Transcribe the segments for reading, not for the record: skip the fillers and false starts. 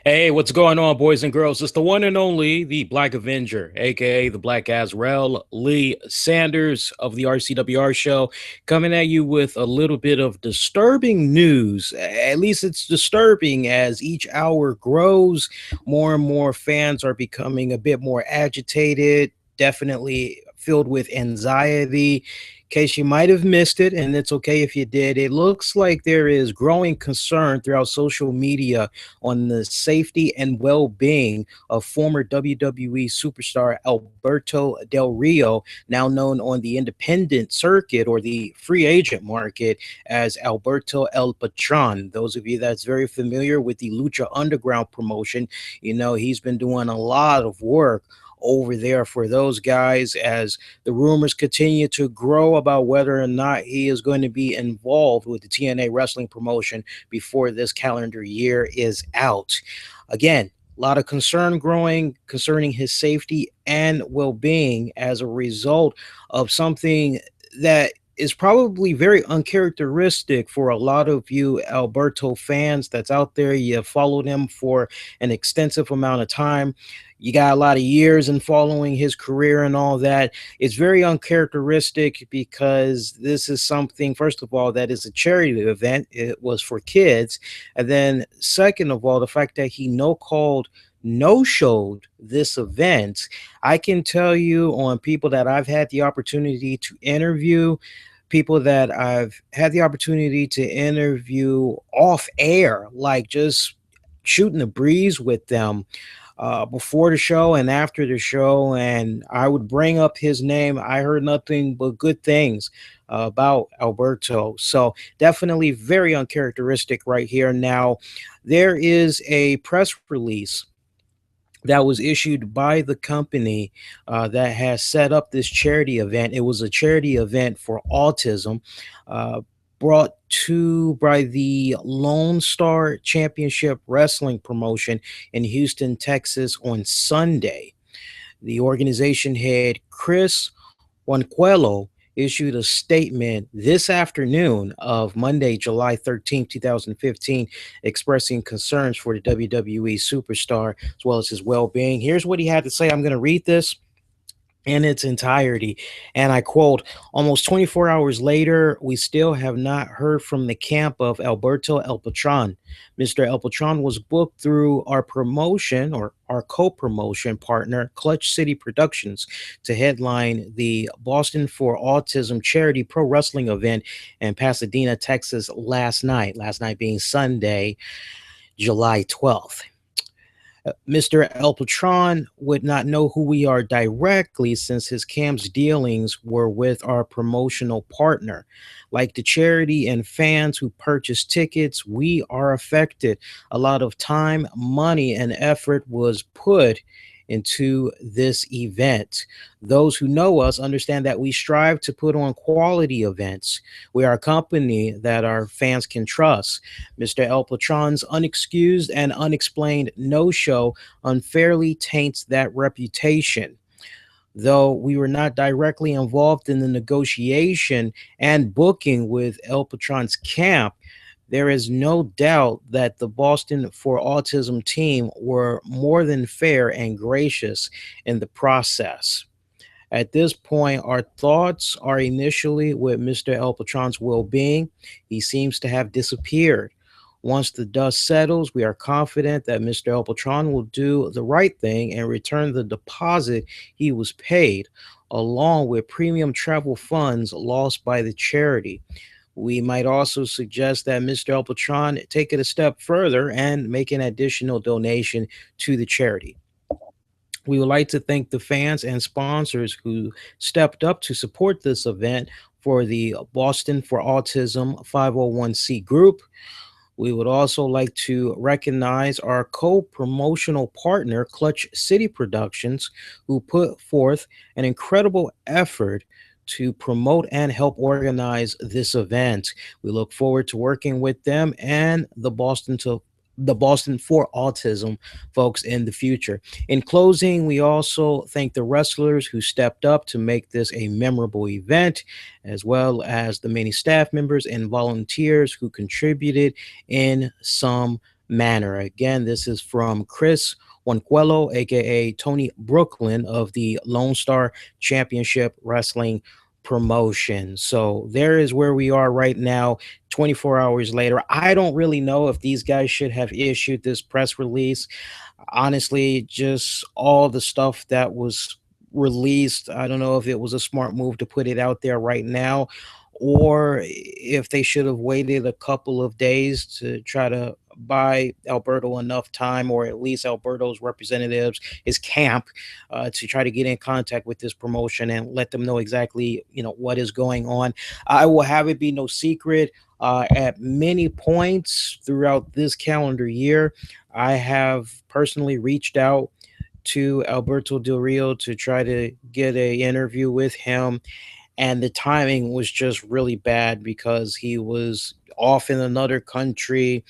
Hey, what's going on, boys and girls? It's the one and only, the Black Avenger, aka the Black Azrael Lee Sanders of the RCWR Show, coming at you with a little bit of disturbing news. At least it's disturbing as each hour grows. More and more fans are becoming a bit more agitated, definitely filled with anxiety. In case you might have missed it, and it's okay if you did, it looks like there is growing concern throughout social media on the safety and well-being of former WWE superstar Alberto Del Rio, now known on the independent circuit or the free agent market as Alberto El Patron. Those of you that's very familiar with the Lucha Underground promotion, you know he's been doing a lot of work over there for those guys as the rumors continue to grow about whether or not he is going to be involved with the TNA wrestling promotion before this calendar year is out. Again, a lot of concern growing concerning his safety and well-being as a result of something that is probably very uncharacteristic for a lot of you Alberto fans that's out there. You have followed him for an extensive amount of time. You got a lot of years in following his career and all that. It's very uncharacteristic because this is something, first of all, that is a charity event. It was for kids. And then, second of all, the fact that he no-showed this event. I can tell you on people that I've had the opportunity to interview, people that I've had the opportunity to interview off air, like just shooting the breeze with them before the show and after the show, and I would bring up his name. I heard nothing but good things about Alberto. So definitely very uncharacteristic right here. Now, there is a press release that was issued by the company that has set up this charity event. It was a charity event for autism, brought to by the Lone Star Championship Wrestling promotion in Houston, Texas on Sunday. The organization head Chris Juanquelo issued a statement this afternoon of Monday, July 13th, 2015, expressing concerns for the WWE superstar as well as his well-being. Here's what he had to say. I'm going to read this in its entirety. And I quote, almost 24 hours later, we still have not heard from the camp of Alberto El Patron. Mr. El Patron was booked through our promotion or our co-promotion partner, Clutch City Productions, to headline the Boston for Autism charity pro wrestling event in Pasadena, Texas last night being Sunday, July 12th. Mr. El Patron would not know who we are directly since his camp's dealings were with our promotional partner. Like the charity and fans who purchase tickets, we are affected. A lot of time, money, and effort was put into this event. Those who know us understand that we strive to put on quality events. We are a company that our fans can trust. Mr. El Patron's unexcused and unexplained no-show unfairly taints that reputation. Though we were not directly involved in the negotiation and booking with El Patron's camp, there is no doubt that the Boston for Autism team were more than fair and gracious in the process. At this point, our thoughts are initially with Mr. El Patron's well-being. He seems to have disappeared. Once the dust settles, we are confident that Mr. El Patron will do the right thing and return the deposit he was paid, along with premium travel funds lost by the charity. We might also suggest that Mr. El Patron take it a step further and make an additional donation to the charity. We would like to thank the fans and sponsors who stepped up to support this event for the Boston for Autism 501c group. We would also like to recognize our co-promotional partner, Clutch City Productions, who put forth an incredible effort to promote and help organize this event. We look forward to working with them and the Boston for Autism folks in the future. In closing, we also thank the wrestlers who stepped up to make this a memorable event, as well as the many staff members and volunteers who contributed in some manner. Again, this is from Chris Juanquelo, aka Tony Brooklyn of the Lone Star Championship Wrestling promotion. So there is where we are right now, 24 hours later. I don't really know if these guys should have issued this press release. Honestly, just all the stuff that was released, I don't know if it was a smart move to put it out there right now, or if they should have waited a couple of days to try to buy Alberto enough time, or at least Alberto's representatives, his camp, to try to get in contact with this promotion and let them know exactly, what is going on. I will have it be no secret. At many points throughout this calendar year, I have personally reached out to Alberto Del Rio to try to get a interview with him, and the timing was just really bad because he was off in another country,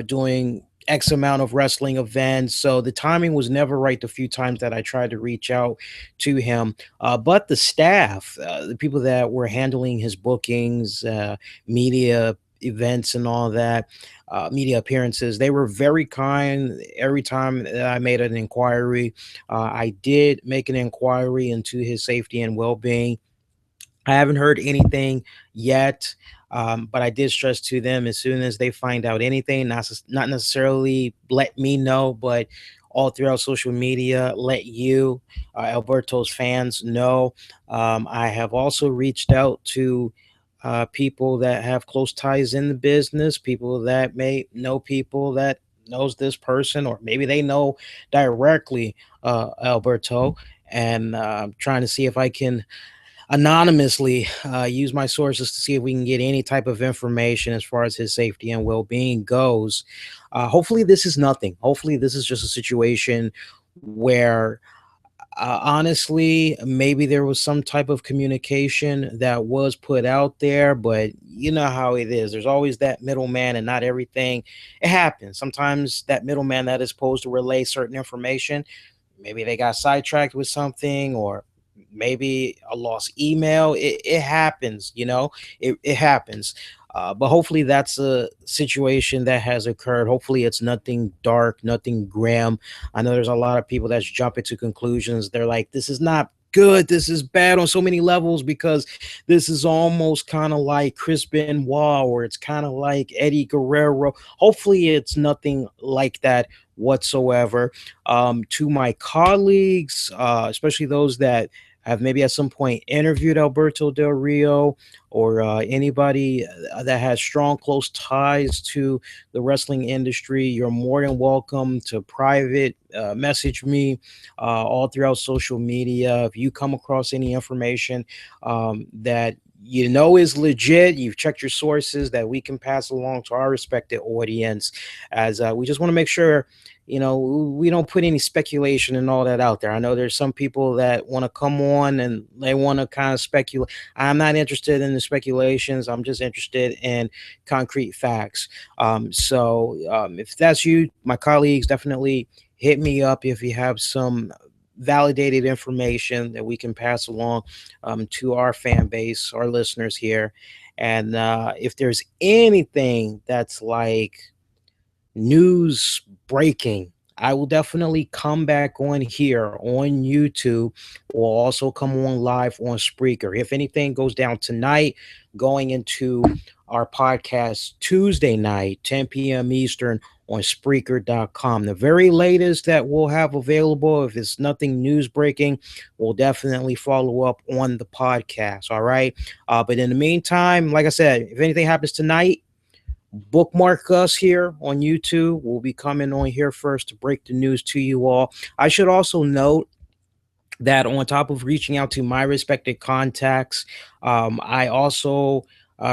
doing X amount of wrestling events. So the timing was never right the few times that I tried to reach out to him. But the staff, the people that were handling his bookings, media events, and all that, media appearances, they were very kind. Every time that I made an inquiry, I did make an inquiry into his safety and well being. I haven't heard anything yet, but I did stress to them, as soon as they find out anything, not necessarily let me know, but all throughout social media, let you, Alberto's fans, know. I have also reached out to people that have close ties in the business, people that may know people that knows this person, or maybe they know directly Alberto, and trying to see if I can anonymously use my sources to see if we can get any type of information as far as his safety and well-being goes. Hopefully this is nothing. Hopefully this is just a situation where, honestly, maybe there was some type of communication that was put out there, but you know how it is. There's always that middleman, and not everything. It happens. Sometimes that middleman that is supposed to relay certain information, maybe they got sidetracked with something, or maybe a lost email. It happens, it happens. But hopefully that's a situation that has occurred. Hopefully it's nothing dark, nothing grim. I know there's a lot of people that's jumping to conclusions. They're like, this is not good, this is bad on so many levels, because this is almost kind of like Chris Benoit, or it's kind of like Eddie Guerrero. Hopefully it's nothing like that whatsoever. To my colleagues, especially those that have maybe at some point interviewed Alberto Del Rio, or anybody that has strong, close ties to the wrestling industry, you're more than welcome to private message me all throughout social media. If you come across any information that you know is legit, you've checked your sources, that we can pass along to our respected audience, as we just want to make sure we don't put any speculation and all that out there. I know there's some people that want to come on and they want to kind of speculate. I'm not interested in the speculations. I'm just interested in concrete facts. If that's you, my colleagues, definitely hit me up if you have some validated information that we can pass along to our fan base, our listeners here. And if there's anything that's like news breaking, I will definitely come back on here on YouTube, or also come on live on Spreaker. If anything goes down tonight, going into our podcast Tuesday night, 10 p.m. Eastern, on Spreaker.com. The very latest that we'll have available, if it's nothing news breaking, we'll definitely follow up on the podcast. All right. But in the meantime, like I said, if anything happens tonight, bookmark us here on YouTube. We'll be coming on here first to break the news to you all. I should also note that on top of reaching out to my respected contacts, I also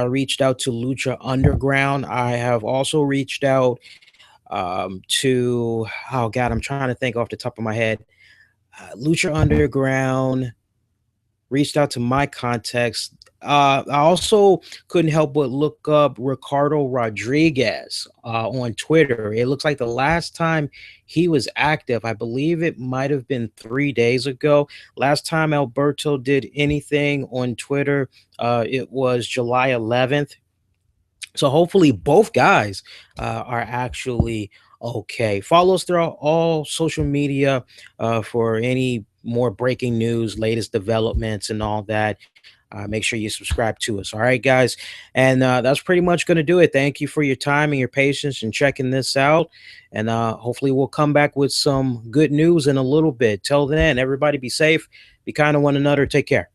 reached out to Lucha Underground. I have also reached out to, oh God, I'm trying to think off the top of my head. Lucha Underground reached out to my contacts. I also couldn't help but look up Ricardo Rodriguez on Twitter. It looks like the last time he was active, I believe it might have been 3 days ago. Last time Alberto did anything on Twitter, it was July 11th. So hopefully both guys are actually okay. Follow us throughout all social media for any more breaking news, latest developments, and all that. Make sure you subscribe to us. All right, guys. And that's pretty much going to do it. Thank you for your time and your patience and checking this out. And hopefully, we'll come back with some good news in a little bit. Till then, everybody be safe, be kind to one another. Take care.